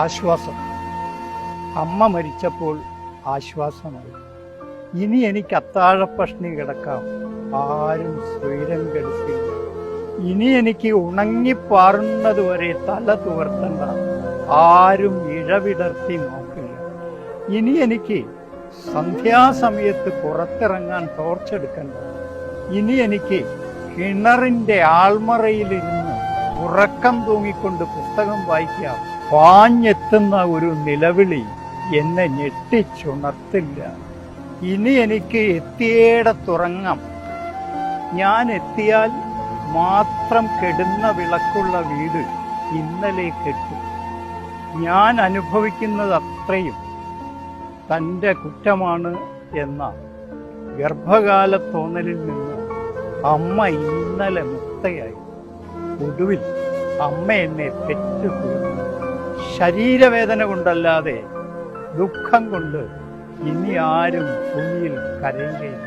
ആശ്വാസം. അമ്മ മരിച്ചപ്പോൾ ആശ്വാസമായി. ഇനി എനിക്ക് അത്താഴപ്പഷ്ണി കിടക്കാം, ആരും സ്വൈരം കെടുത്തില്ല. ഇനി എനിക്ക് ഉണങ്ങിപ്പാറുന്നതുവരെ തല തുവർത്തണ്ട, ആരും ഇഴവിടർത്തി നോക്കില്ല. ഇനി എനിക്ക് സന്ധ്യാസമയത്ത് പുറത്തിറങ്ങാൻ ടോർച്ചെടുക്കണ്ട. ഇനി എനിക്ക് കിണറിന്റെ ആൾമറയിലിരുന്ന് ഉറക്കം തൂങ്ങിക്കൊണ്ട് പുസ്തകം വായിക്കാം. പാഞ്ഞെത്തുന്ന ഒരു നിലവിളി എന്നെ ഞെട്ടിച്ചുണർത്തില്ല. ഇനി എനിക്ക് എത്തിയേടത്തുറങ്ങാം. ഞാൻ എത്തിയാൽ മാത്രം കെടുന്ന വിളക്കുള്ള വീട് ഇന്നലെ കെട്ടു. ഞാൻ അനുഭവിക്കുന്നത് അത്രയും തൻ്റെ കുറ്റമാണ് എന്ന ഗർഭകാല തോന്നലിൽ നിന്ന് അമ്മ ഇന്നലെ മുക്തയായി. ഒടുവിൽ അമ്മ എന്നെ പെറ്റുപോയി. ശരീരവേദന കൊണ്ടല്ലാതെ ദുഃഖം കൊണ്ട് ഇനി ആരും ഭൂമിയിൽ കരയുകയില്ല.